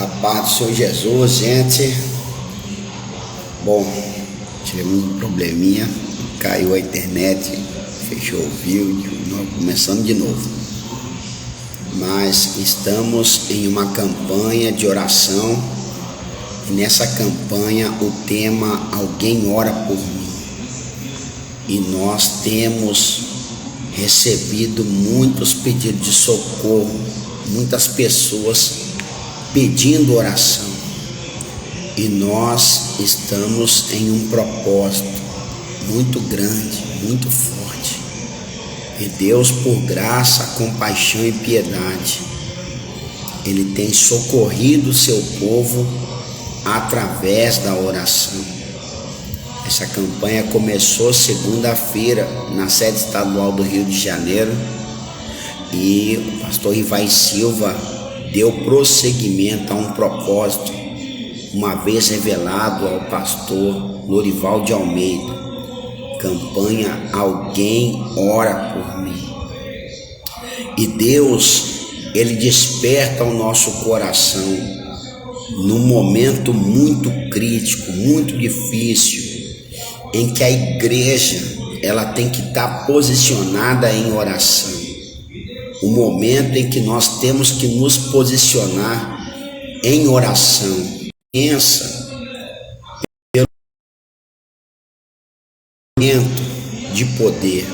A paz do Senhor Jesus, gente. Bom, tivemos um probleminha, caiu a internet, fechou o vídeo, nós começamos de novo. Mas estamos em uma campanha de oração e nessa campanha o tema Alguém Ora por Mim. E nós temos recebido muitos pedidos de socorro, muitas pessoas pedindo oração, e nós estamos em um propósito muito grande, muito forte, e Deus, por graça, compaixão e piedade, Ele tem socorrido o seu povo através da oração. Essa campanha começou segunda-feira na sede estadual do Rio de Janeiro, e o pastor Rivai Silva deu prosseguimento a um propósito, uma vez revelado ao pastor Lorival de Almeida. Campanha Alguém Ora por Mim. E Deus, Ele desperta o nosso coração num momento muito crítico, muito difícil, em que a igreja ela tem que estar posicionada em oração. O momento em que nós temos que nos posicionar em oração. Pensa pelo momento de poder.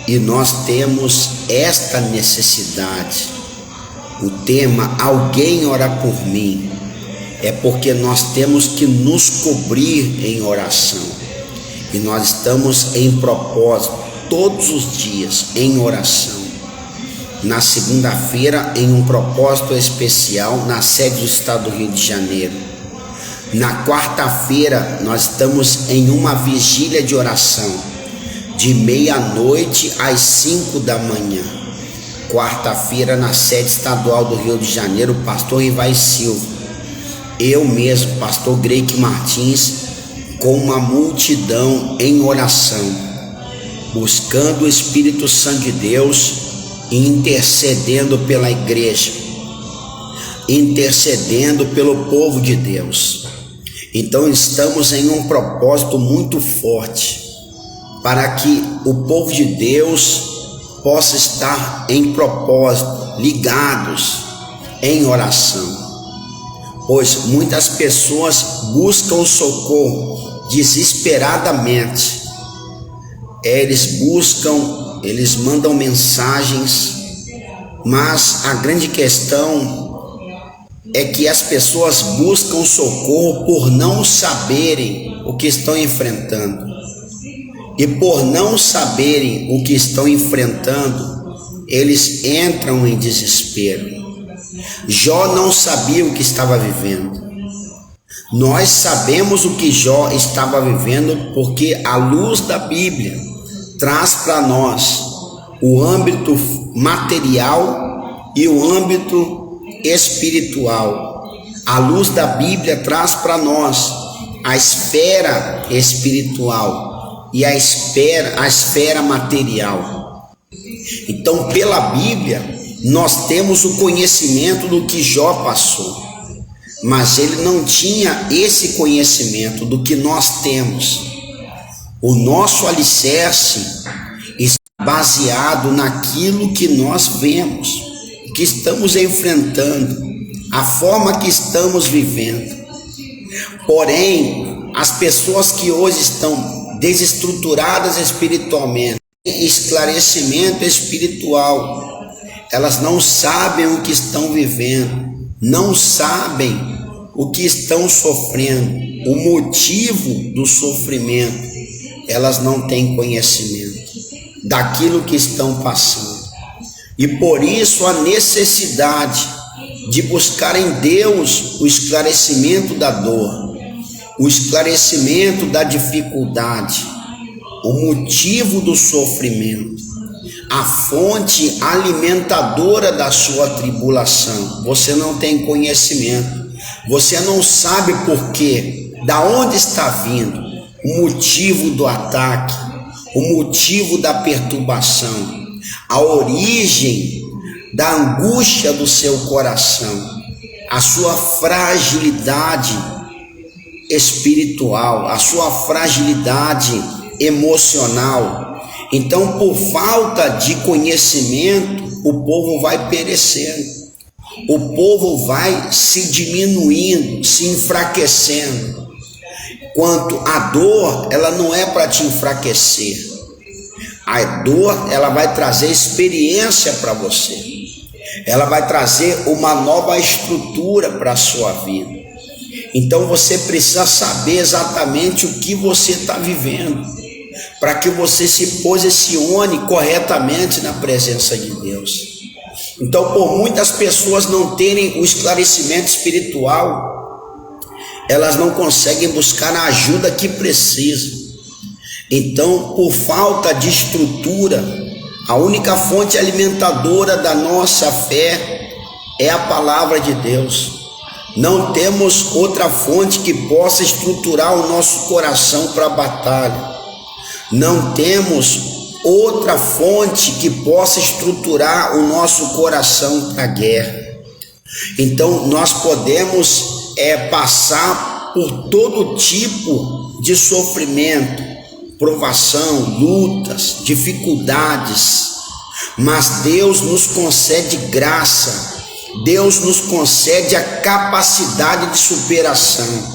E nós temos esta necessidade. O tema Alguém Ora por Mim é porque nós temos que nos cobrir em oração. E nós estamos em propósito todos os dias em oração. Na segunda-feira, em um propósito especial na sede do estado do Rio de Janeiro. Na quarta-feira, nós estamos em uma vigília de oração de meia-noite às 5 da manhã. Quarta-feira, na sede estadual do Rio de Janeiro, o pastor Rivai Silva, eu mesmo, pastor Greik Martins, com uma multidão em oração, buscando o Espírito Santo de Deus e intercedendo pela igreja, intercedendo pelo povo de Deus. Então estamos em um propósito muito forte, para que o povo de Deus possa estar em propósito, ligados em oração. Pois muitas pessoas buscam socorro desesperadamente. Eles mandam mensagens, mas a grande questão é que as pessoas buscam socorro por não saberem o que estão enfrentando. E por não saberem o que estão enfrentando, eles entram em desespero. Jó não sabia o que estava vivendo. Nós sabemos o que Jó estava vivendo porque a luz da Bíblia traz para nós o âmbito material e o âmbito espiritual. A luz da Bíblia traz para nós a esfera espiritual e a esfera material. Então, pela Bíblia, nós temos o conhecimento do que Jó passou, mas ele não tinha esse conhecimento do que nós temos. O nosso alicerce está baseado naquilo que nós vemos, que estamos enfrentando, a forma que estamos vivendo. Porém, as pessoas que hoje estão desestruturadas espiritualmente, esclarecimento espiritual, elas não sabem o que estão vivendo, não sabem o que estão sofrendo, o motivo do sofrimento. Elas não têm conhecimento daquilo que estão passando. E por isso a necessidade de buscar em Deus o esclarecimento da dor, o esclarecimento da dificuldade, o motivo do sofrimento, a fonte alimentadora da sua tribulação. Você não tem conhecimento, você não sabe por quê, da onde está vindo o motivo do ataque, o motivo da perturbação, a origem da angústia do seu coração. a sua fragilidade espiritual, a sua fragilidade emocional. Então, por falta de conhecimento, o povo vai perecendo, o povo vai se diminuindo, se enfraquecendo. Quanto a dor, ela não é para te enfraquecer. A dor, ela vai trazer experiência para você. Ela vai trazer uma nova estrutura para a sua vida. Então você precisa saber exatamente o que você está vivendo, para que você se posicione corretamente na presença de Deus. Então, por muitas pessoas não terem o esclarecimento espiritual, elas não conseguem buscar a ajuda que precisam. Então, por falta de estrutura, a única fonte alimentadora da nossa fé é a palavra de Deus. Não temos outra fonte que possa estruturar o nosso coração para a batalha. Não temos outra fonte que possa estruturar o nosso coração para a guerra. Então nós podemos passar por todo tipo de sofrimento, provação, lutas, dificuldades, mas Deus nos concede graça. Deus nos concede a capacidade de superação.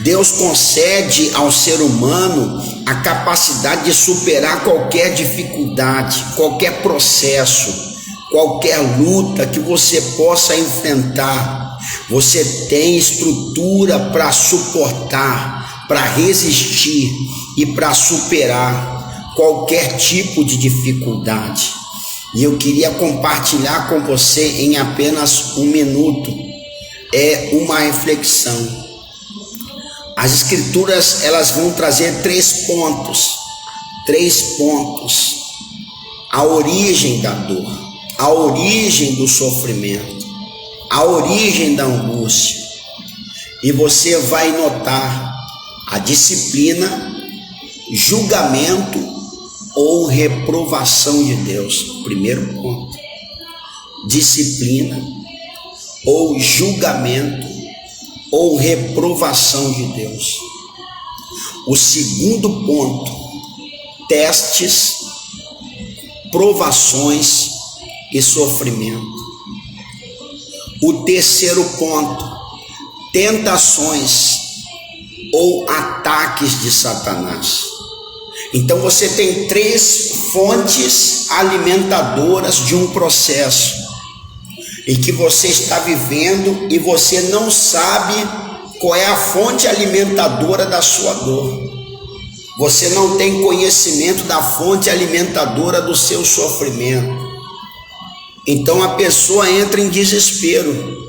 Deus concede ao ser humano a capacidade de superar qualquer dificuldade, qualquer processo, qualquer luta que você possa enfrentar. Você tem estrutura para suportar, para resistir e para superar qualquer tipo de dificuldade. E eu queria compartilhar com você em apenas um minuto uma reflexão. As escrituras, elas vão trazer três pontos. A origem da dor, a origem do sofrimento, a origem da angústia. E você vai notar a disciplina, julgamento ou reprovação de Deus. Primeiro ponto, disciplina ou julgamento ou reprovação de Deus. O segundo ponto, testes, provações e sofrimento. O terceiro ponto, tentações ou ataques de Satanás. Então você tem três fontes alimentadoras de um processo em que você está vivendo e você não sabe qual é a fonte alimentadora da sua dor. Você não tem conhecimento da fonte alimentadora do seu sofrimento. Então a pessoa entra em desespero,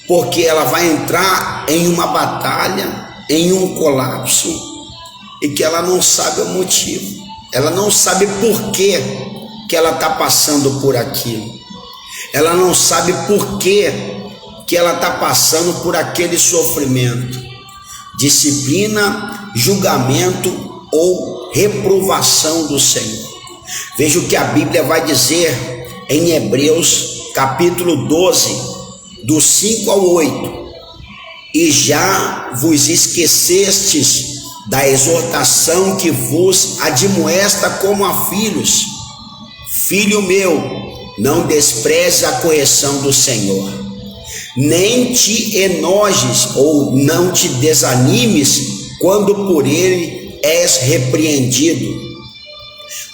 porque ela vai entrar em uma batalha, em um colapso, e que ela não sabe o motivo, ela não sabe por que ela está passando por aquilo, ela não sabe por que ela está passando por aquele sofrimento. Disciplina, julgamento ou reprovação do Senhor. Veja o que a Bíblia vai dizer em Hebreus capítulo 12, do 5 ao 8. E já vos esquecestes da exortação que vos admoesta como a filhos. Filho meu, não despreze a correção do Senhor, nem te enojes ou não te desanimes quando por ele és repreendido,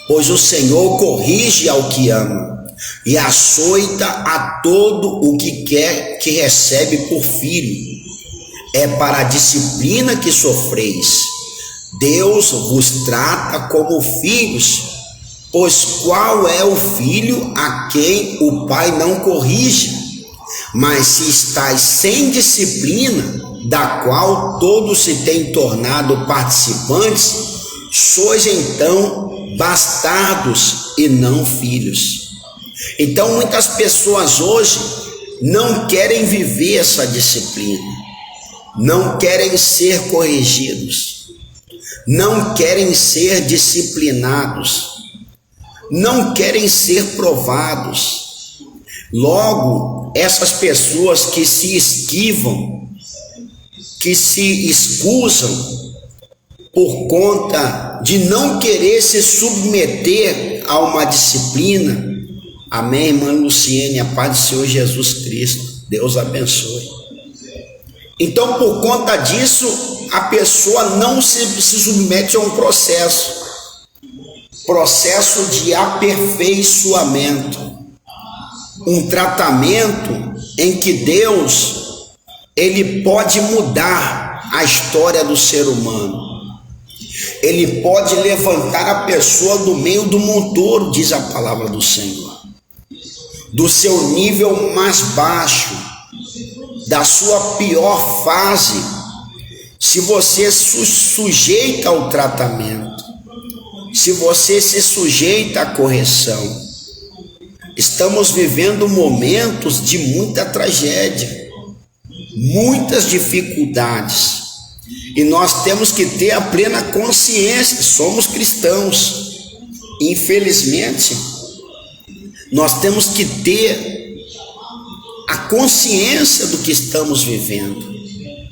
pois o Senhor corrige ao que ama e açoita a todo o que quer que recebe por filho. É para a disciplina que sofreis. Deus vos trata como filhos, pois qual é o filho a quem o pai não corrige? Mas se estáis sem disciplina, da qual todos se têm tornado participantes, sois então bastardos e não filhos. Então muitas pessoas hoje não querem viver essa disciplina, não querem ser corrigidos, não querem ser disciplinados, não querem ser provados, Logo, essas pessoas que se esquivam, que se escusam por conta de não querer se submeter a uma disciplina. Amém, irmã Luciene, a paz do Senhor Jesus Cristo, Deus abençoe. Então, por conta disso, a pessoa não se submete a um processo de aperfeiçoamento, um tratamento em que Deus, ele pode mudar a história do ser humano. Ele pode levantar a pessoa do meio do montouro, diz a palavra do Senhor, do seu nível mais baixo, da sua pior fase, se você se sujeita ao tratamento, se você se sujeita à correção. Estamos vivendo momentos de muita tragédia, muitas dificuldades, e nós temos que ter a plena consciência, somos cristãos, infelizmente, nós temos que ter a consciência do que estamos vivendo.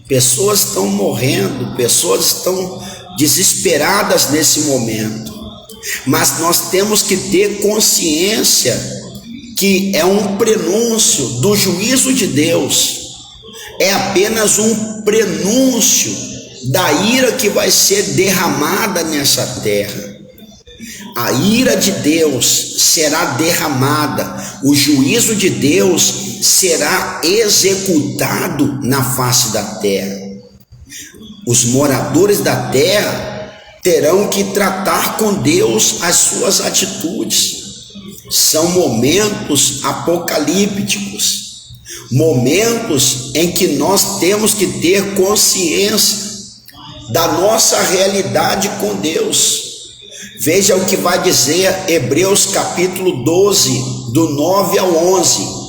Pessoas estão morrendo, pessoas estão desesperadas nesse momento, mas nós temos que ter consciência que é um prenúncio do juízo de Deus, é apenas um prenúncio da ira que vai ser derramada nessa terra. A ira de Deus será derramada, o juízo de Deus será executado na face da terra. Os moradores da terra terão que tratar com Deus as suas atitudes. São momentos apocalípticos, momentos em que nós temos que ter consciência da nossa realidade com Deus. Veja o que vai dizer Hebreus capítulo 12, do 9 ao 11.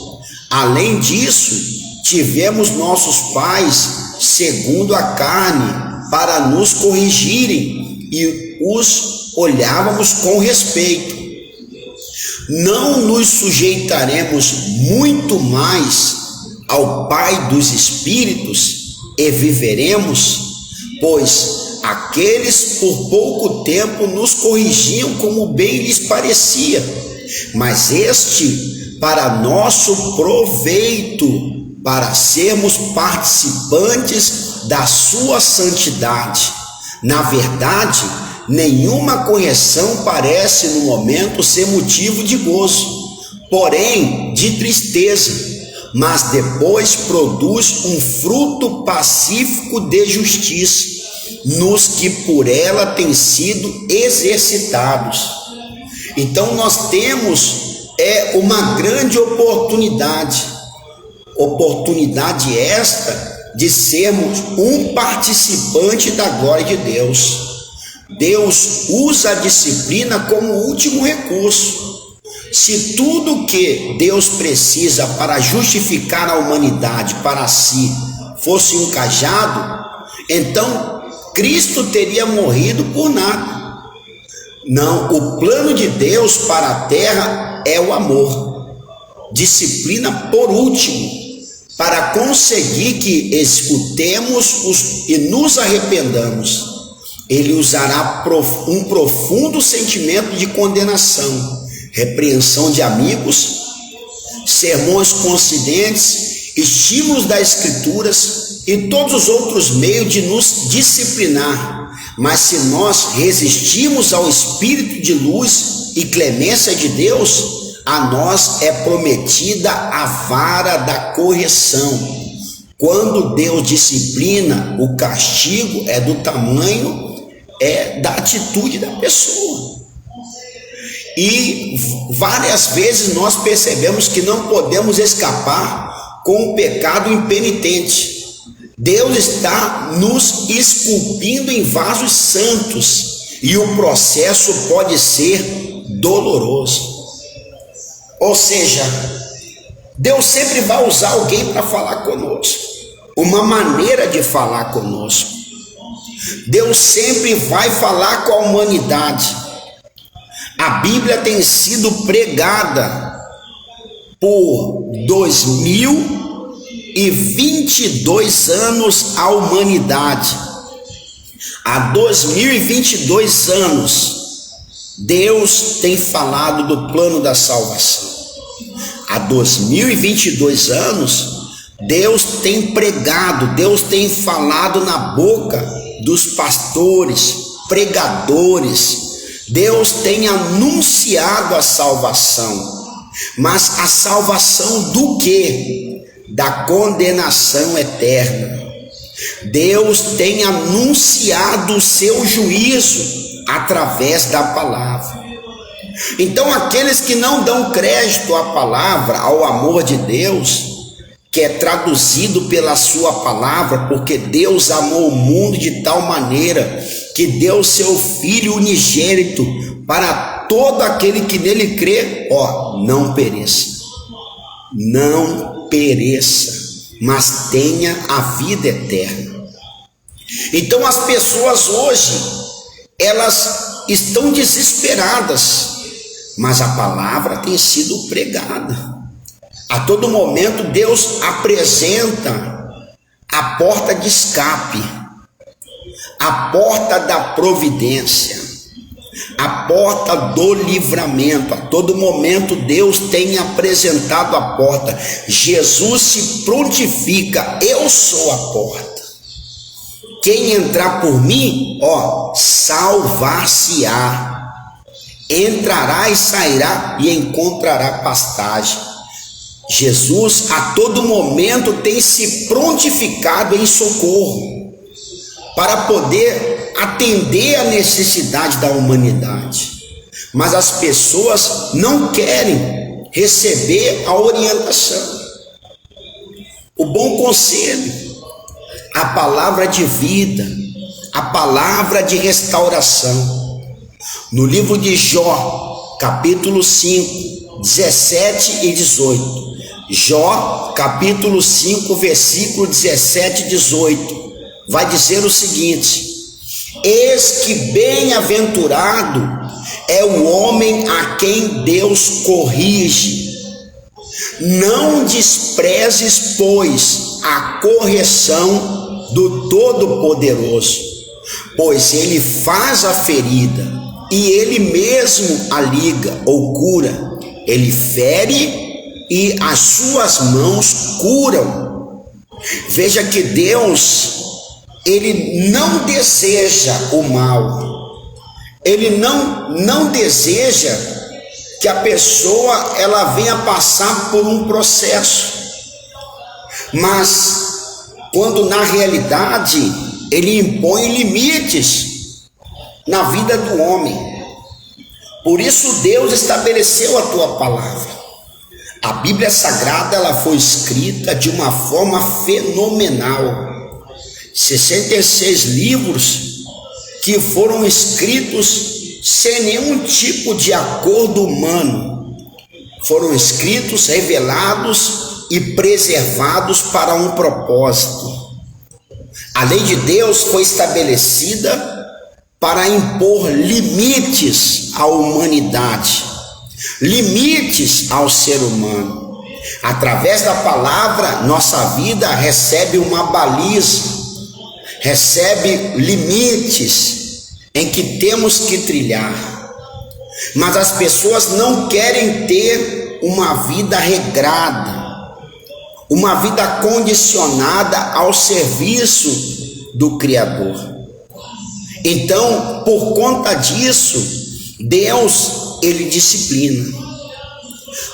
Além disso, tivemos nossos pais segundo a carne para nos corrigirem e os olhávamos com respeito. Não nos sujeitaremos muito mais ao Pai dos Espíritos e viveremos? Pois aqueles por pouco tempo nos corrigiam como bem lhes parecia, mas este para nosso proveito, para sermos participantes da sua santidade. Na verdade, nenhuma correção parece no momento ser motivo de gozo, porém de tristeza, mas depois produz um fruto pacífico de justiça nos que por ela têm sido exercitados. Então nós temos uma grande oportunidade esta de sermos um participante da glória de Deus. Deus usa a disciplina como último recurso. Se tudo que Deus precisa para justificar a humanidade para si fosse encajado, então Cristo teria morrido por nada. Não, o plano de Deus para a terra é o amor. Disciplina por último, para conseguir que escutemos e nos arrependamos. Ele usará um profundo sentimento de condenação, repreensão de amigos, sermões conscientes, estímulos das Escrituras e todos os outros meios de nos disciplinar. Mas se nós resistirmos ao Espírito de luz e clemência de Deus, a nós é prometida a vara da correção. Quando Deus disciplina, o castigo é do tamanho da atitude da pessoa. E várias vezes nós percebemos que não podemos escapar com o pecado impenitente. Deus está nos esculpindo em vasos santos e o processo pode ser doloroso. Ou seja, Deus sempre vai usar alguém para falar conosco, uma maneira de falar conosco. Deus sempre vai falar com a humanidade. A Bíblia tem sido pregada por 2022 anos a humanidade. Há 2022 anos, Deus tem falado do plano da salvação. Há 2022 anos, Deus tem pregado, Deus tem falado na boca dos pastores, pregadores. Deus tem anunciado a salvação. Mas a salvação do quê? Da condenação eterna. Deus tem anunciado o seu juízo através da palavra. Então, aqueles que não dão crédito à palavra, ao amor de Deus, que é traduzido pela sua palavra, porque Deus amou o mundo de tal maneira que deu seu Filho unigênito para todo aquele que nele crê, não pereça. Não pereça, mas tenha a vida eterna. Então as pessoas hoje, elas estão desesperadas, mas a palavra tem sido pregada. A todo momento Deus apresenta a porta de escape, a porta da providência, a porta do livramento. A todo momento Deus tem apresentado a porta. Jesus se prontifica: eu sou a porta. Quem entrar por mim, salvar-se-á. Entrará e sairá e encontrará pastagem. Jesus a todo momento tem se prontificado em socorro para poder atender a necessidade da humanidade. Mas as pessoas não querem receber a orientação, o bom conselho, a palavra de vida, a palavra de restauração. No livro de Jó, capítulo 5, 17 e 18. Jó, capítulo 5, versículo 17 e 18. Vai dizer o seguinte: eis que bem-aventurado é o homem a quem Deus corrige. Não desprezes, pois, a correção do Todo-Poderoso, pois ele faz a ferida e ele mesmo a liga ou cura. Ele fere e as suas mãos curam. Veja que Deus, ele não deseja o mal. Ele não deseja que a pessoa ela venha passar por um processo. Mas quando na realidade ele impõe limites na vida do homem. Por isso Deus estabeleceu a tua palavra. A Bíblia Sagrada ela foi escrita de uma forma fenomenal. 66 livros que foram escritos sem nenhum tipo de acordo humano. Foram escritos, revelados e preservados para um propósito. A lei de Deus foi estabelecida para impor limites à humanidade, limites ao ser humano. Através da palavra, nossa vida recebe uma baliza, recebe limites em que temos que trilhar. Mas as pessoas não querem ter uma vida regrada, uma vida condicionada ao serviço do Criador. Então, por conta disso, Deus, ele disciplina.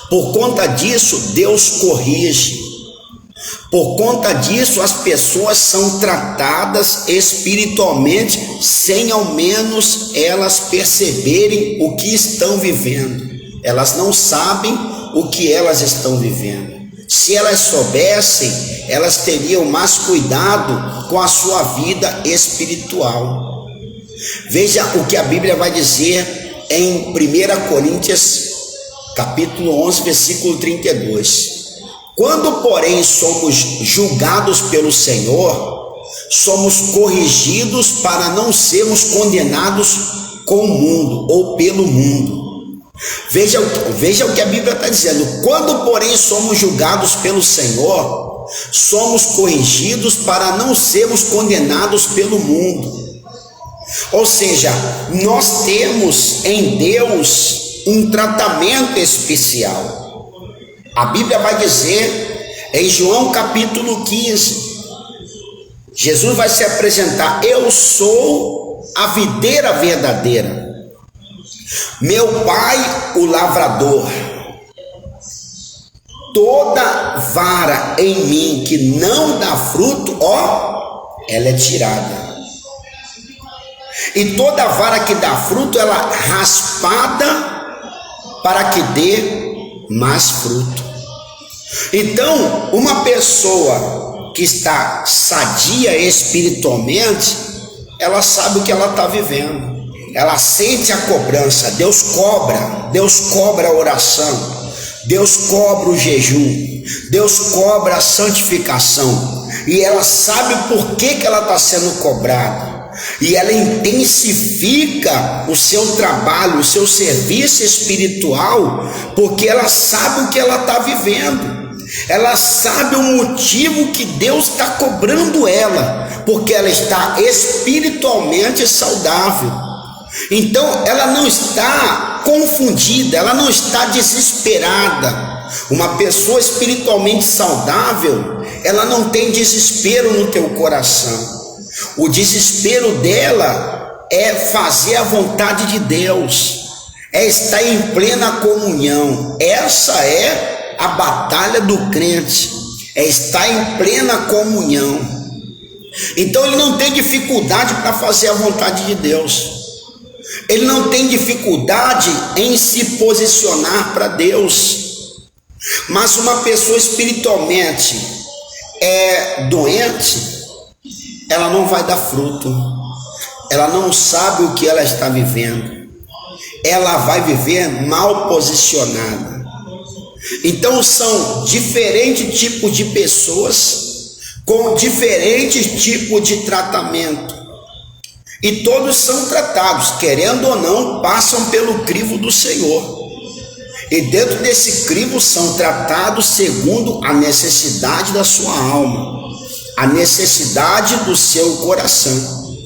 Por conta disso, Deus corrige. Por conta disso, as pessoas são tratadas espiritualmente, sem ao menos elas perceberem o que estão vivendo. Elas não sabem o que elas estão vivendo. Se elas soubessem, elas teriam mais cuidado com a sua vida espiritual. Veja o que a Bíblia vai dizer em 1 Coríntios, capítulo 11, versículo 32. Quando, porém, somos julgados pelo Senhor, somos corrigidos para não sermos condenados com o mundo ou pelo mundo. Veja o que a Bíblia está dizendo. Quando, porém, somos julgados pelo Senhor, somos corrigidos para não sermos condenados pelo mundo. Ou seja, nós temos em Deus um tratamento especial. A Bíblia vai dizer em João capítulo 15, Jesus vai se apresentar: eu sou a videira verdadeira, meu Pai o lavrador. Toda vara em mim que não dá fruto, ela é tirada. E toda vara que dá fruto, ela é raspada para que dê mais fruto. Então, uma pessoa que está sadia espiritualmente, ela sabe o que ela está vivendo. Ela sente a cobrança. Deus cobra a oração, Deus cobra o jejum, Deus cobra a santificação, e ela sabe por que ela está sendo cobrada, e ela intensifica o seu trabalho, o seu serviço espiritual, porque ela sabe o que ela está vivendo. Ela sabe o motivo que Deus está cobrando ela, porque ela está espiritualmente saudável. Então ela não está confundida, ela não está desesperada. Uma pessoa espiritualmente saudável, ela não tem desespero no teu coração. O desespero dela é fazer a vontade de Deus, é estar em plena comunhão. Essa é a batalha do crente, é estar em plena comunhão. Então ele não tem dificuldade para fazer a vontade de Deus. Ele não tem dificuldade em se posicionar para Deus. Mas uma pessoa espiritualmente doente, ela não vai dar fruto. Ela não sabe o que ela está vivendo. Ela vai viver mal posicionada. Então são diferentes tipos de pessoas com diferentes tipos de tratamento. E todos são tratados, querendo ou não, passam pelo crivo do Senhor. E dentro desse crivo são tratados segundo a necessidade da sua alma, a necessidade do seu coração.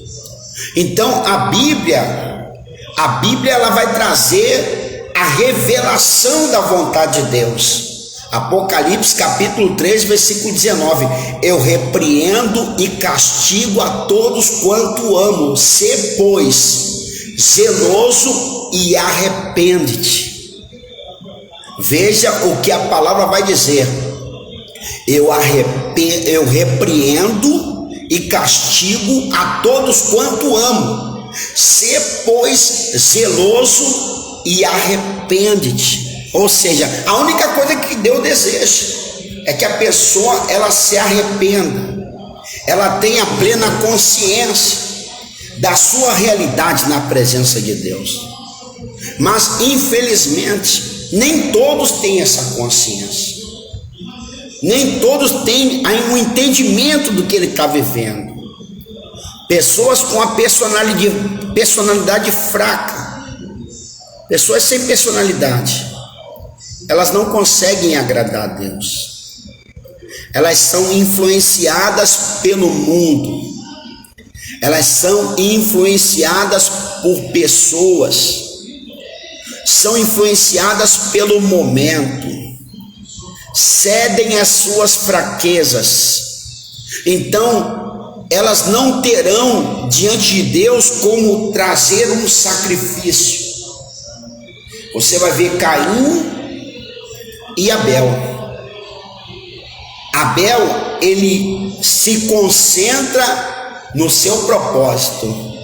Então a Bíblia ela vai trazer a revelação da vontade de Deus. Apocalipse capítulo 3, versículo 19: eu repreendo e castigo a todos quanto amo, sê pois zeloso e arrepende-te. Veja o que a palavra vai dizer: eu repreendo e castigo a todos quanto amo, sê pois zeloso e arrepende-te. Ou seja, a única coisa que Deus deseja é que a pessoa ela se arrependa, ela tenha plena consciência da sua realidade na presença de Deus. Mas infelizmente nem todos têm essa consciência, nem todos têm um entendimento do que ele está vivendo. Pessoas com a personalidade fraca, pessoas sem personalidade, elas não conseguem agradar a Deus. Elas são influenciadas pelo mundo. Elas são influenciadas por pessoas. São influenciadas pelo momento. Cedem às suas fraquezas. Então, elas não terão diante de Deus como trazer um sacrifício. Você vai ver Caim e Abel. Abel, ele se concentra no seu propósito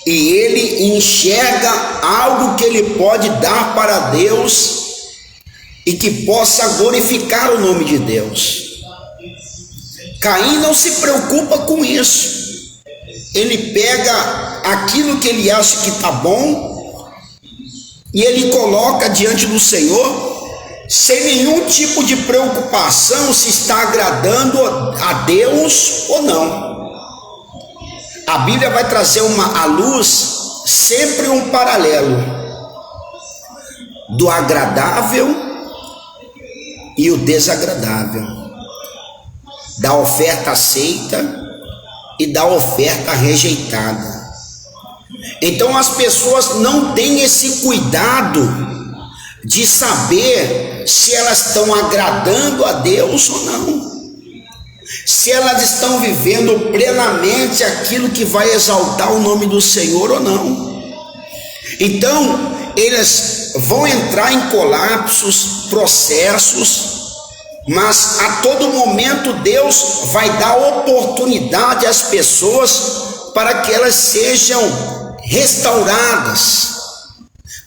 e ele enxerga algo que ele pode dar para Deus e que possa glorificar o nome de Deus. Caim não se preocupa com isso. Ele pega aquilo que ele acha que está bom e ele coloca diante do Senhor, sem nenhum tipo de preocupação se está agradando a Deus ou não. A Bíblia vai trazer à luz sempre um paralelo. do agradável e o desagradável, da oferta aceita e da oferta rejeitada. Então as pessoas não têm esse cuidado de saber se elas estão agradando a Deus ou não, se elas estão vivendo plenamente aquilo que vai exaltar o nome do Senhor ou não. Então eles vão entrar em colapsos, processos, mas a todo momento Deus vai dar oportunidade às pessoas para que elas sejam restauradas,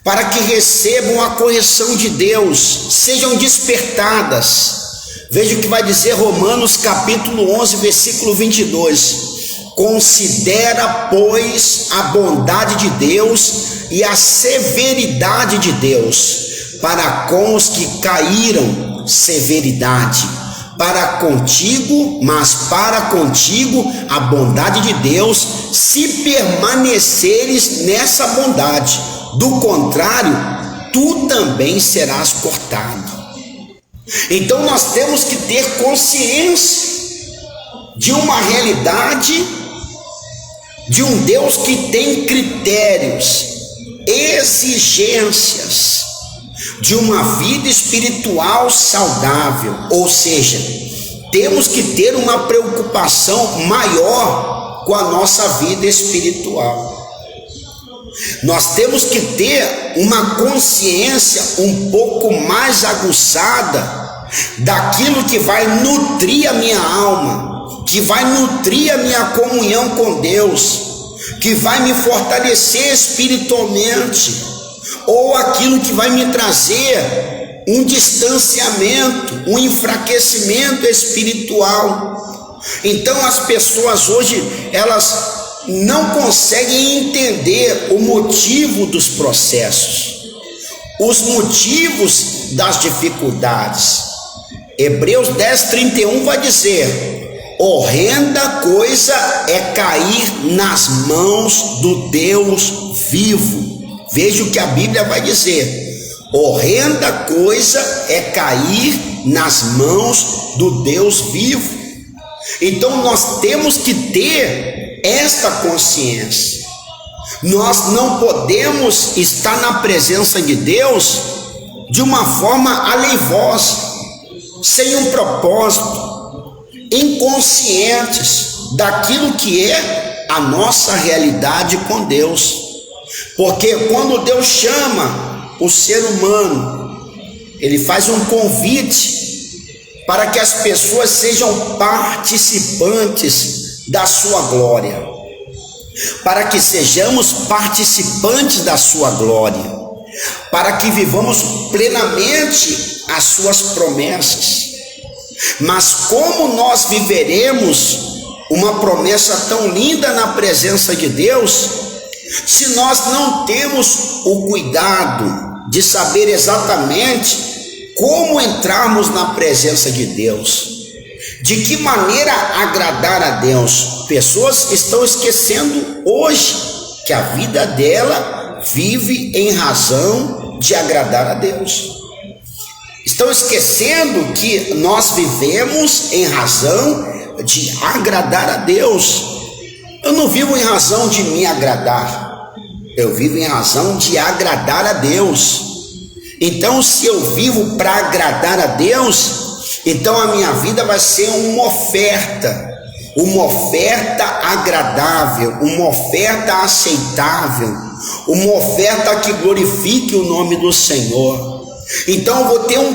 para que recebam a correção de Deus, sejam despertadas. Veja o que vai dizer Romanos capítulo 11, versículo 22. Considera, pois, a bondade de Deus e a severidade de Deus para com os que caíram, severidade. Para contigo, mas para contigo a bondade de Deus, se permaneceres nessa bondade. Do contrário, tu também serás cortado. Então nós temos que ter consciência de uma realidade, de um Deus que tem critérios, exigências de uma vida espiritual saudável. Ou seja, temos que ter uma preocupação maior com a nossa vida espiritual. Nós temos que ter uma consciência um pouco mais aguçada daquilo que vai nutrir a minha alma, que vai nutrir a minha comunhão com Deus, que vai me fortalecer espiritualmente, ou aquilo que vai me trazer um distanciamento, um enfraquecimento espiritual. Então as pessoas hoje, elas não conseguem entender o motivo dos processos, os motivos das dificuldades. Hebreus 10:31 vai dizer: horrenda coisa é cair nas mãos do Deus vivo. Veja o que a Bíblia vai dizer: horrenda coisa é cair nas mãos do Deus vivo. Então nós temos que ter esta consciência. Nós não podemos estar na presença de Deus de uma forma aleivosa, sem um propósito, inconscientes daquilo que é a nossa realidade com Deus. Porque quando Deus chama o ser humano, Ele faz um convite para que as pessoas sejam participantes da sua glória, para que sejamos participantes da sua glória, para que vivamos plenamente as suas promessas. Mas como nós viveremos uma promessa tão linda na presença de Deus, se nós não temos o cuidado de saber exatamente como entrarmos na presença de Deus? De que maneira agradar a Deus? Pessoas estão esquecendo hoje que a vida dela vive em razão de agradar a Deus. Estão esquecendo que nós vivemos em razão de agradar a Deus. Eu não vivo em razão de me agradar, eu vivo em razão de agradar a Deus. Então, se eu vivo para agradar a Deus, então a minha vida vai ser uma oferta agradável, uma oferta aceitável, uma oferta que glorifique o nome do Senhor. Então eu vou ter um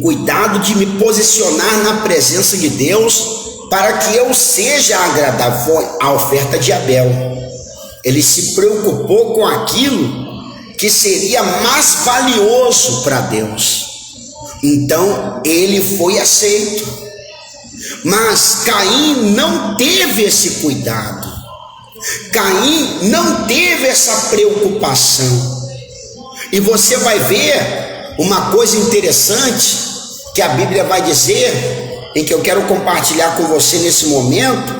cuidado de me posicionar na presença de Deus, para que eu seja agradável. Foi a oferta de Abel. Ele se preocupou com aquilo que seria mais valioso para Deus. Então ele foi aceito. Mas Caim não teve esse cuidado. Caim não teve essa preocupação. E você vai ver uma coisa interessante que a Bíblia vai dizer, em que eu quero compartilhar com você nesse momento,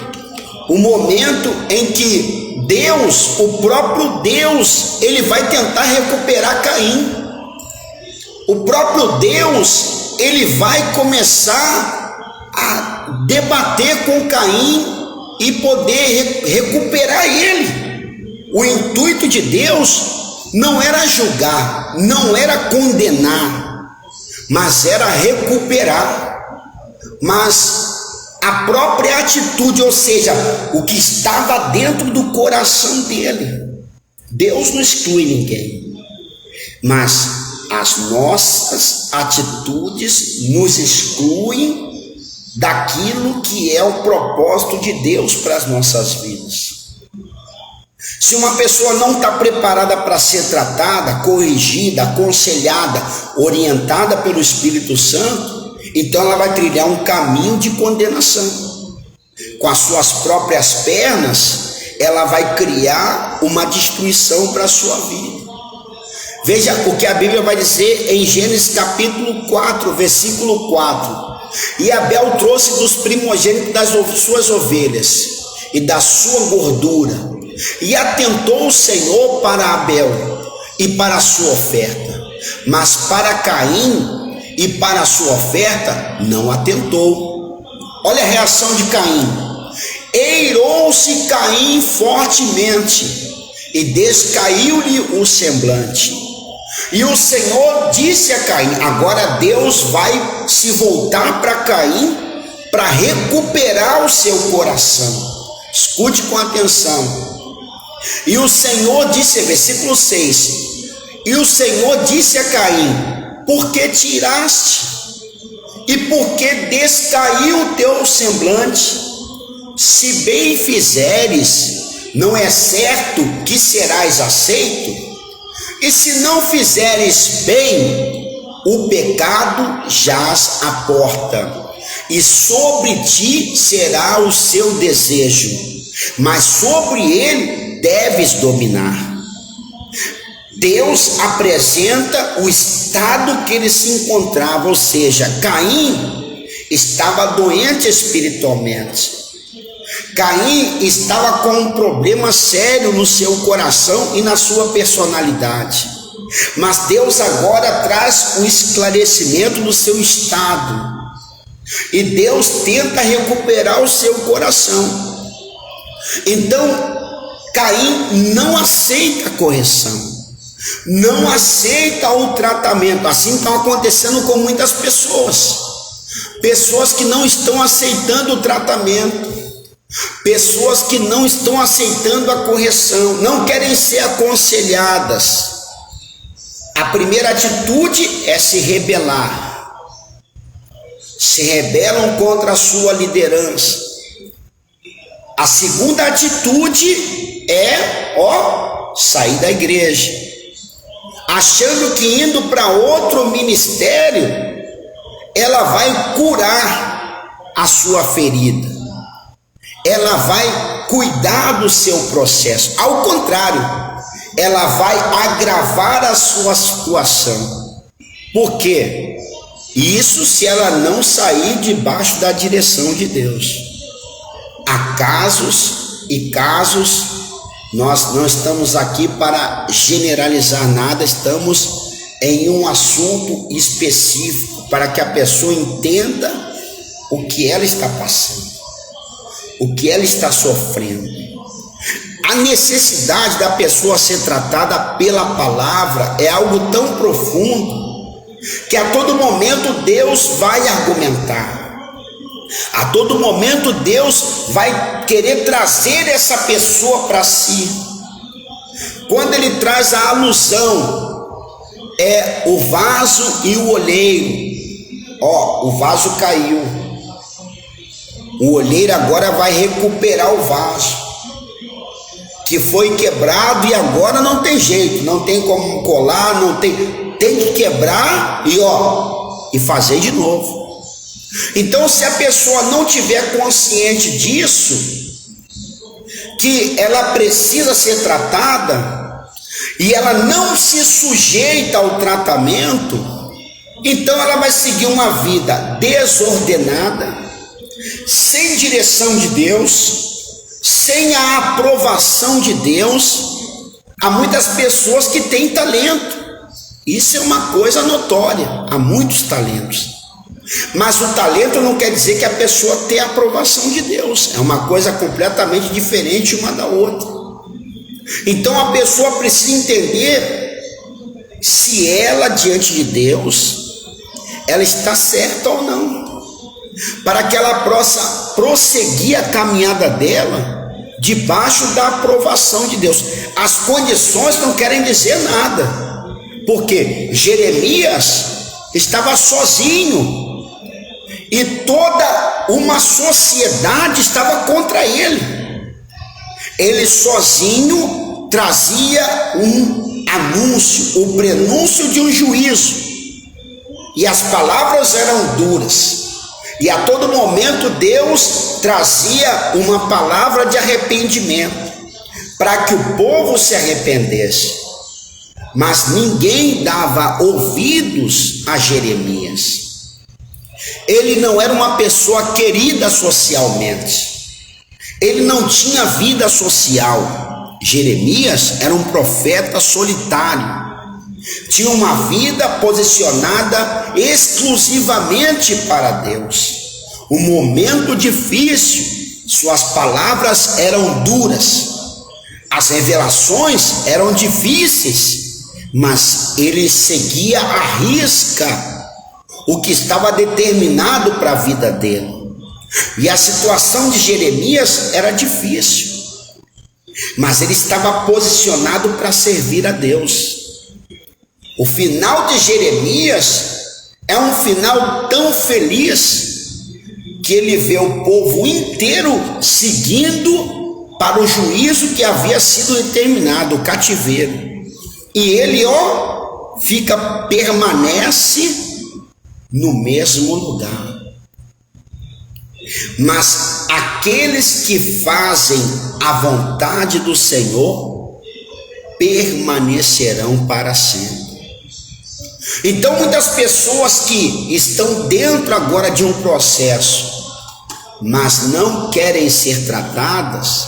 o momento em que Deus, o próprio Deus, ele vai tentar recuperar Caim. O próprio Deus, ele vai começar a debater com Caim e poder recuperar ele. O intuito de Deus não era julgar, não era condenar, mas era recuperar. Mas a própria atitude, ou seja, o que estava dentro do coração dele. Deus não exclui ninguém, mas as nossas atitudes nos excluem daquilo que é o propósito de Deus para as nossas vidas. Se uma pessoa não está preparada para ser tratada, corrigida, aconselhada, orientada pelo Espírito Santo, então ela vai trilhar um caminho de condenação. Com as suas próprias pernas, ela vai criar uma destruição para a sua vida. Veja o que a Bíblia vai dizer em Gênesis capítulo 4, versículo 4. E Abel trouxe dos primogênitos das suas ovelhas e da sua gordura, e atentou o Senhor para Abel e para a sua oferta, mas para Caim e para a sua oferta não atentou. Olha a reação de Caim. Eirou-se Caim fortemente e descaiu-lhe o semblante. E o Senhor disse a Caim, agora Deus vai se voltar para Caim para recuperar o seu coração. Escute com atenção. E o Senhor disse, versículo 6, e o Senhor disse a Caim, por que tiraste? E por que descaiu o teu semblante? Se bem fizeres, não é certo que serás aceito? E se não fizeres bem, o pecado jaz à porta, e sobre ti será o seu desejo, mas sobre ele deves dominar. Deus apresenta o estado que ele se encontrava, ou seja, Caim estava doente espiritualmente. Caim estava com um problema sério no seu coração e na sua personalidade. Mas Deus agora traz o esclarecimento do seu estado. E Deus tenta recuperar o seu coração. Então, Caim não aceita a correção, não aceita o tratamento. Assim está acontecendo com muitas pessoas. Pessoas que não estão aceitando o tratamento. Pessoas que não estão aceitando a correção, não querem ser aconselhadas. A primeira atitude é se rebelar. Se rebelam contra a sua liderança. A segunda atitude é, sair da igreja, achando que indo para outro ministério, ela vai curar a sua ferida. Ela vai cuidar do seu processo. Ao contrário, ela vai agravar a sua situação. Por quê? Isso se ela não sair debaixo da direção de Deus. Há casos e casos, nós não estamos aqui para generalizar nada, estamos em um assunto específico para que a pessoa entenda o que ela está passando, o que ela está sofrendo. A necessidade da pessoa ser tratada pela palavra é algo tão profundo que a todo momento Deus vai argumentar. A todo momento Deus vai querer trazer essa pessoa para si. Quando ele traz a alusão, é o vaso e o olheiro. O vaso caiu. O olheiro agora vai recuperar o vaso que foi quebrado e agora não tem jeito, não tem como colar, tem que quebrar e fazer de novo. Então, se a pessoa não tiver consciente disso, que ela precisa ser tratada e ela não se sujeita ao tratamento, então ela vai seguir uma vida desordenada, sem direção de Deus, Sem a aprovação de Deus, há muitas pessoas que têm talento. Isso é uma coisa notória, há muitos talentos. Mas o talento não quer dizer que a pessoa tem a aprovação de Deus. É uma coisa completamente diferente uma da outra. Então a pessoa precisa entender se ela, diante de Deus, ela está certa ou não, para que ela possa prosseguir a caminhada dela debaixo da aprovação de Deus. As condições não querem dizer nada, porque Jeremias estava sozinho e toda uma sociedade estava contra ele. Ele sozinho trazia um anúncio, o prenúncio de um juízo, e as palavras eram duras, e a todo momento Deus trazia uma palavra de arrependimento, para que o povo se arrependesse, mas ninguém dava ouvidos a Jeremias. Ele não era uma pessoa querida socialmente, ele não tinha vida social. Jeremias era um profeta solitário, tinha uma vida posicionada exclusivamente para Deus. Um momento difícil, suas palavras eram duras, as revelações eram difíceis, mas ele seguia à risca o que estava determinado para a vida dele. E a situação de Jeremias era difícil, mas ele estava posicionado para servir a Deus. O final de Jeremias é um final tão feliz que ele vê o povo inteiro seguindo para o juízo que havia sido determinado, o cativeiro. E ele, permanece no mesmo lugar. Mas aqueles que fazem a vontade do Senhor permanecerão para sempre. Então muitas pessoas que estão dentro agora de um processo, mas não querem ser tratadas,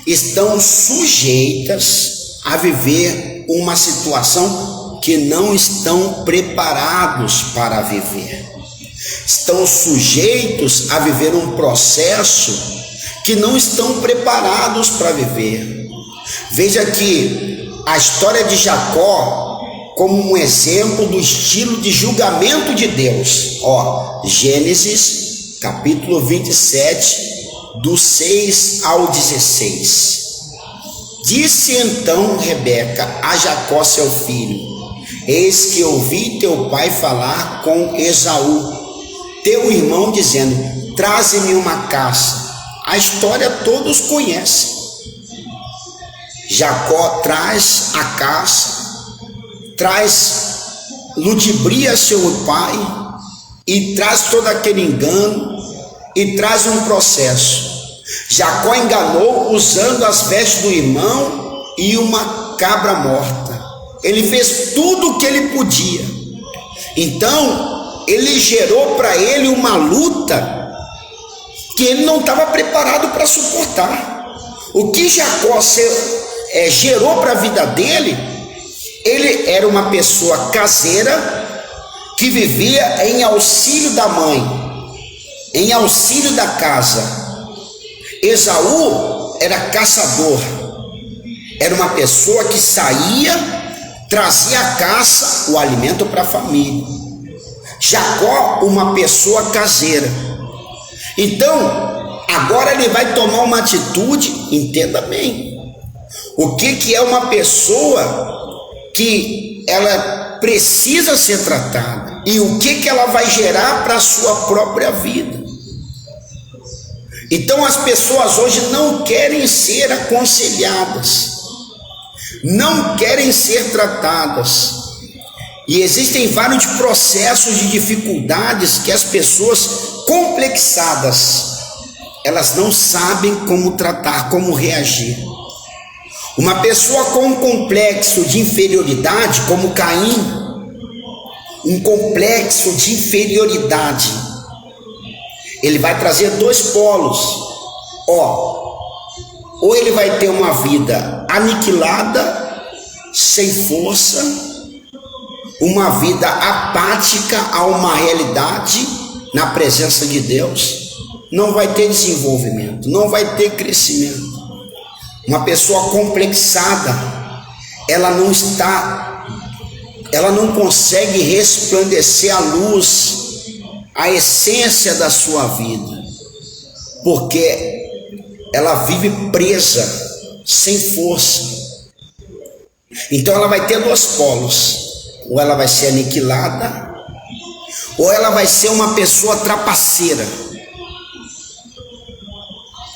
estão sujeitas a viver uma situação que não estão preparados para viver. Estão sujeitos a viver um processo que não estão preparados para viver. Veja que a história de Jacó como um exemplo do estilo de julgamento de Deus. Gênesis capítulo 27, do 6 ao 16. Disse então Rebeca a Jacó seu filho: eis que ouvi teu pai falar com Esaú, teu irmão, dizendo: traze-me uma caça. A história todos conhecem. Jacó traz a caça, ludibria seu pai e traz todo aquele engano e traz um processo. Jacó enganou usando as vestes do irmão e uma cabra morta. Ele fez tudo o que ele podia. Então ele gerou para ele uma luta que ele não estava preparado para suportar. O que Jacó gerou para a vida dele, ele era uma pessoa caseira que vivia em auxílio da mãe, em auxílio da casa. Esaú era caçador, era uma pessoa que saía, trazia a caça, o alimento para a família. Jacó, uma pessoa caseira. Então, agora ele vai tomar uma atitude, entenda bem, o que é uma pessoa que ela precisa ser tratada e o que ela vai gerar para a sua própria vida. Então as pessoas hoje não querem ser aconselhadas, não querem ser tratadas, e existem vários processos de dificuldades que as pessoas complexadas, elas não sabem como tratar, como reagir. Uma pessoa com um complexo de inferioridade, como Caim, um complexo de inferioridade, ele vai trazer dois polos. ou ele vai ter uma vida aniquilada, sem força, uma vida apática a uma realidade na presença de Deus. Não vai ter desenvolvimento, não vai ter crescimento. Uma pessoa complexada, ela não consegue resplandecer a luz, a essência da sua vida, porque ela vive presa, sem força. Então ela vai ter dois polos: ou ela vai ser aniquilada, ou ela vai ser uma pessoa trapaceira.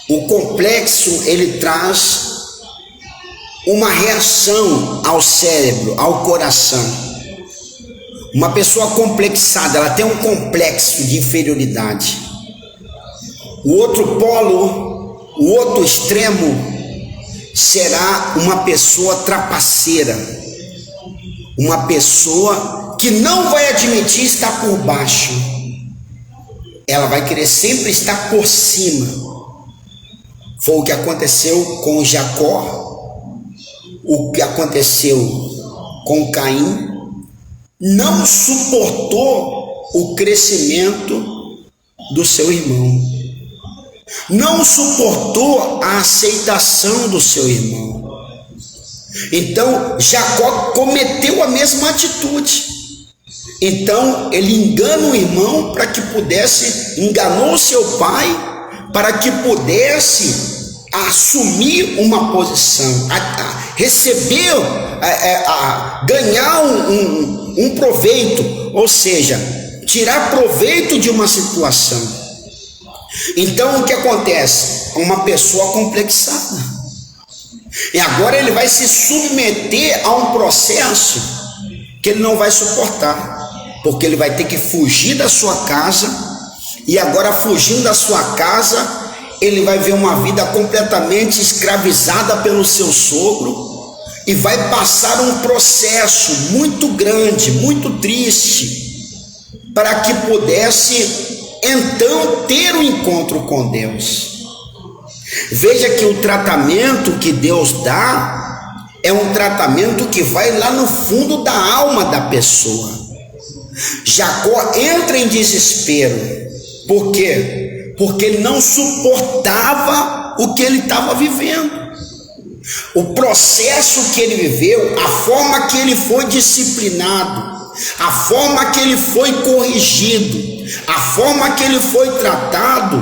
O complexo, ele traz uma reação ao cérebro, ao coração. Uma pessoa complexada, ela tem um complexo de inferioridade. O outro polo, o outro extremo, será uma pessoa trapaceira, uma pessoa que não vai admitir estar por baixo, ela vai querer sempre estar por cima. Foi o que aconteceu com Jacó, o que aconteceu com Caim. Não suportou o crescimento do seu irmão, não suportou a aceitação do seu irmão. Então Jacó cometeu a mesma atitude. Então ele engana o irmão para que pudesse, enganou seu pai para que pudesse assumir uma posição, receber, ganhar um proveito, ou seja, tirar proveito de uma situação. Então o que acontece? Uma pessoa complexada, e agora ele vai se submeter a um processo que ele não vai suportar, porque ele vai ter que fugir da sua casa. E agora, fugindo da sua casa, ele vai ver uma vida completamente escravizada pelo seu sogro e vai passar um processo muito grande, muito triste, para que pudesse então ter um encontro com Deus. Veja que o tratamento que Deus dá é um tratamento que vai lá no fundo da alma da pessoa. Jacó entra em desespero. Por quê? Porque ele não suportava o que ele estava vivendo. O processo que ele viveu, a forma que ele foi disciplinado, a forma que ele foi corrigido, a forma que ele foi tratado,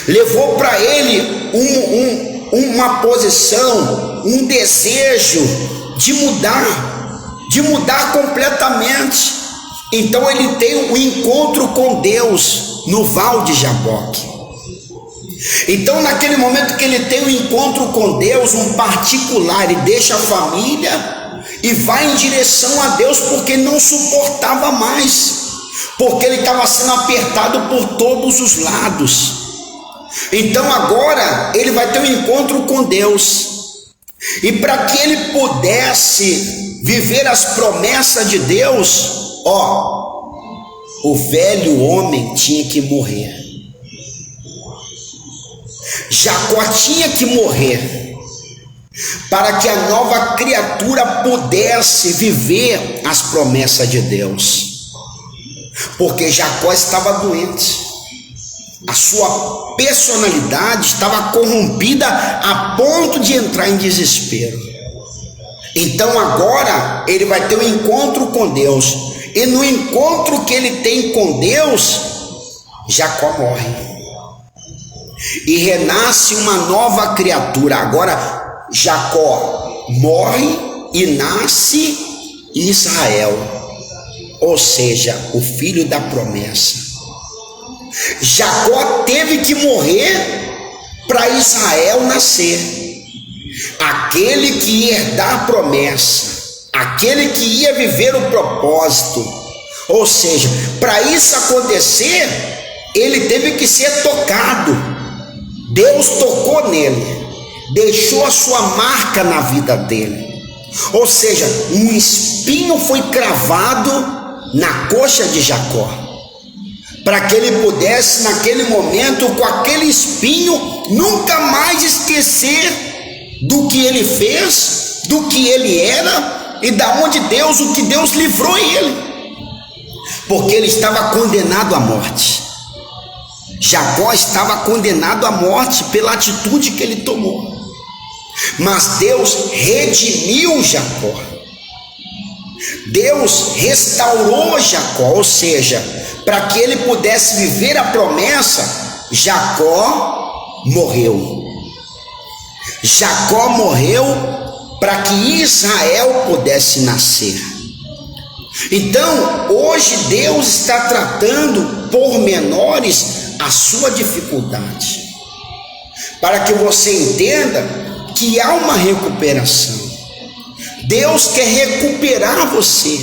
levou para ele uma posição, um desejo de mudar completamente. Então ele tem um encontro com Deus no Val de Jaboque. Então naquele momento que ele tem um encontro com Deus, um particular, ele deixa a família e vai em direção a Deus, porque não suportava mais, porque ele estava sendo apertado por todos os lados. Então agora ele vai ter um encontro com Deus, e para que ele pudesse viver as promessas de Deus, o velho homem tinha que morrer. Jacó tinha que morrer para que a nova criatura pudesse viver as promessas de Deus, porque Jacó estava doente, a sua personalidade estava corrompida a ponto de entrar em desespero. Então agora ele vai ter um encontro com Deus, e no encontro que ele tem com Deus, Jacó morre e renasce uma nova criatura. Agora Jacó morre e nasce Israel, ou seja, o filho da promessa. Jacó teve que morrer para Israel nascer, aquele que ia herdar a promessa, aquele que ia viver o propósito. Ou seja, para isso acontecer, ele teve que ser tocado. Deus tocou nele, deixou a sua marca na vida dele. Ou seja, um espinho foi cravado na coxa de Jacó, para que ele pudesse, naquele momento, com aquele espinho, nunca mais esquecer do que ele fez, do que ele era e da onde Deus, o que Deus livrou ele, porque ele estava condenado à morte. Jacó estava condenado à morte pela atitude que ele tomou, mas Deus redimiu Jacó. Deus restaurou Jacó, ou seja, para que ele pudesse viver a promessa, Jacó morreu. Jacó morreu para que Israel pudesse nascer. Então, hoje Deus está tratando pormenores a sua dificuldade, para que você entenda que há uma recuperação. Deus quer recuperar você,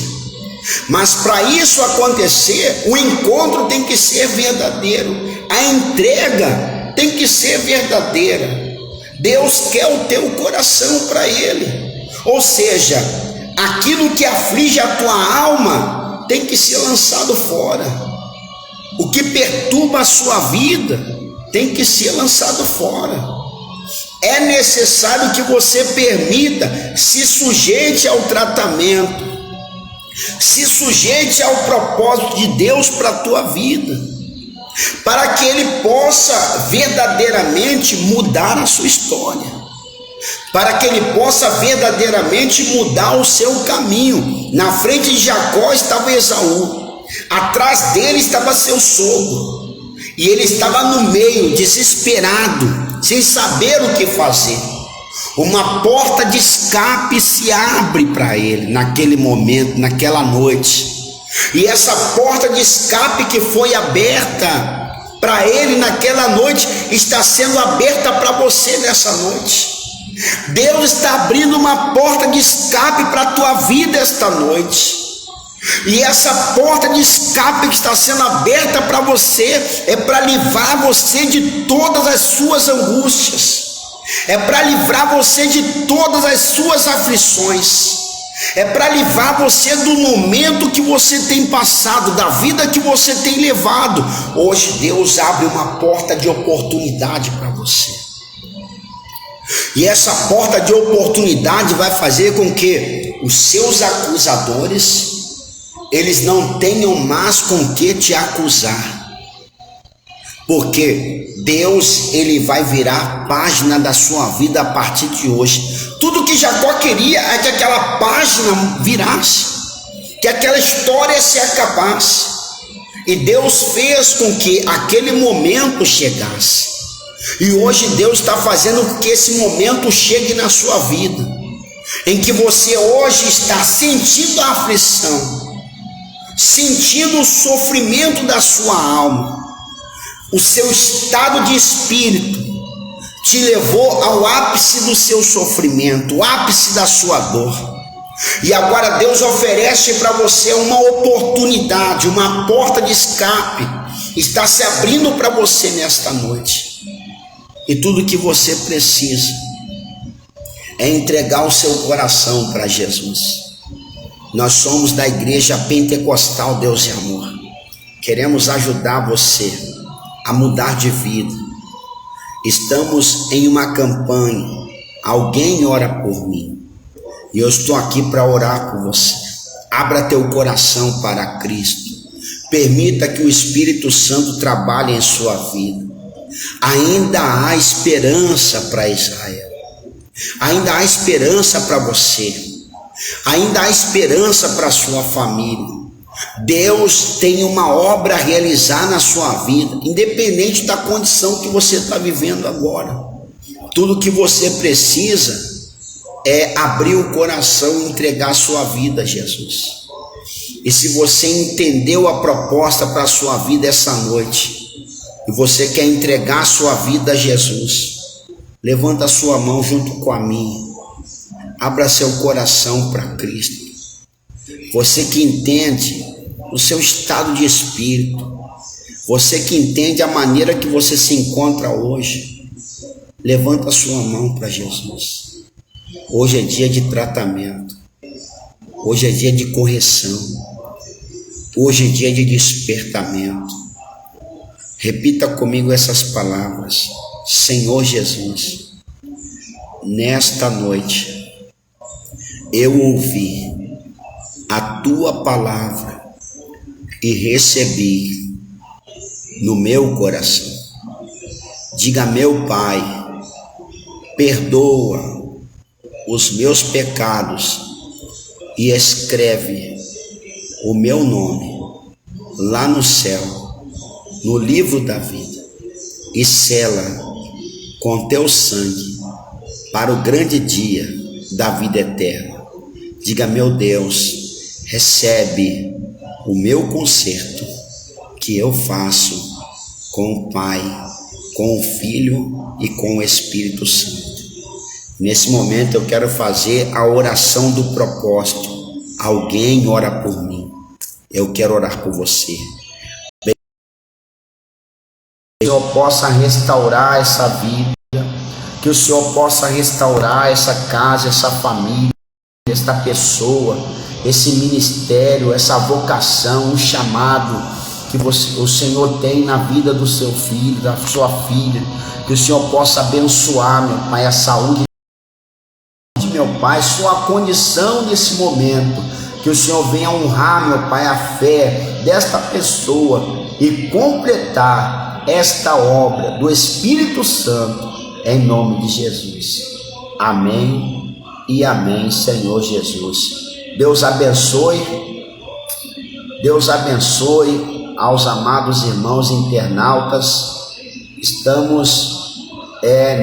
mas para isso acontecer, o encontro tem que ser verdadeiro, a entrega tem que ser verdadeira. Deus quer o teu coração para Ele, ou seja, aquilo que aflige a tua alma tem que ser lançado fora. O que perturba a sua vida tem que ser lançado fora. É necessário que você permita, se sujeite ao tratamento, se sujeite ao propósito de Deus para a tua vida, para que Ele possa verdadeiramente mudar a sua história, para que Ele possa verdadeiramente mudar o seu caminho. Na frente de Jacó estava Esaú, atrás dele estava seu sogro, e ele estava no meio, desesperado, sem saber o que fazer. Uma porta de escape se abre para ele naquele momento, naquela noite, e essa porta de escape que foi aberta para ele naquela noite está sendo aberta para você nessa noite. Deus está abrindo uma porta de escape para a tua vida esta noite. E essa porta de escape que está sendo aberta para você é para livrar você de todas as suas angústias, é para livrar você de todas as suas aflições, é para livrar você do momento que você tem passado, da vida que você tem levado. Hoje Deus abre uma porta de oportunidade para você, e essa porta de oportunidade vai fazer com que os seus acusadores, eles não tenham mais com que te acusar, porque Deus, Ele vai virar a página da sua vida a partir de hoje. Tudo que Jacó queria é que aquela página virasse, que aquela história se acabasse, e Deus fez com que aquele momento chegasse, e hoje Deus está fazendo com que esse momento chegue na sua vida, em que você hoje está sentindo a aflição, sentindo o sofrimento da sua alma. O seu estado de espírito te levou ao ápice do seu sofrimento, o ápice da sua dor, e agora Deus oferece para você uma oportunidade, uma porta de escape está se abrindo para você nesta noite, e tudo que você precisa é entregar o seu coração para Jesus. Nós somos da Igreja Pentecostal Deus e Amor. Queremos ajudar você a mudar de vida. Estamos em uma campanha, Alguém Ora por Mim, e eu estou aqui para orar por você. Abra teu coração para Cristo. Permita que o Espírito Santo trabalhe em sua vida. Ainda há esperança para Israel. Ainda há esperança para você. Ainda há esperança para a sua família. Deus tem uma obra a realizar na sua vida, independente da condição que você está vivendo agora. Tudo que você precisa é abrir o coração e entregar a sua vida a Jesus. E se você entendeu a proposta para a sua vida essa noite, e você quer entregar a sua vida a Jesus, levanta a sua mão junto com a minha. Abra seu coração para Cristo. Você que entende o seu estado de espírito, você que entende a maneira que você se encontra hoje, levanta a sua mão para Jesus. Hoje é dia de tratamento, hoje é dia de correção, hoje é dia de despertamento. Repita comigo essas palavras. Senhor Jesus, nesta noite eu ouvi a tua palavra e recebi no meu coração. Diga, meu Pai, perdoa os meus pecados e escreve o meu nome lá no céu, no livro da vida, e sela com teu sangue para o grande dia da vida eterna. Diga, meu Deus, recebe o meu conserto que eu faço com o Pai, com o Filho e com o Espírito Santo. Nesse momento eu quero fazer a oração do propósito. Alguém ora por mim. Eu quero orar por você. Que o Senhor possa restaurar essa vida, que o Senhor possa restaurar essa casa, essa família, esta pessoa, esse ministério, essa vocação, um chamado que o Senhor tem na vida do seu filho, da sua filha. Que o Senhor possa abençoar, meu Pai, a saúde de meu Pai, sua condição nesse momento. Que o Senhor venha honrar, meu Pai, a fé desta pessoa e completar esta obra do Espírito Santo, em nome de Jesus. Amém e amém, Senhor Jesus. Deus abençoe aos amados irmãos internautas. Estamos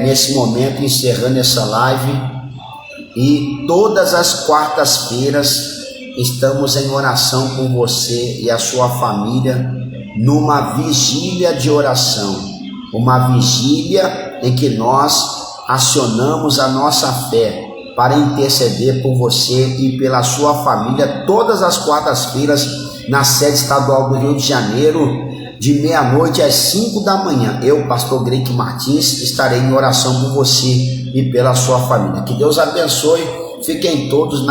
nesse momento encerrando essa live, e todas as quartas-feiras estamos em oração por você e a sua família, numa vigília de oração, uma vigília em que nós acionamos a nossa fé para interceder por você e pela sua família, todas as quartas-feiras, na sede estadual do Rio de Janeiro, de meia-noite às 5 da manhã. Eu, pastor Greik Martins, estarei em oração por você e pela sua família. Que Deus abençoe. Fiquem todos na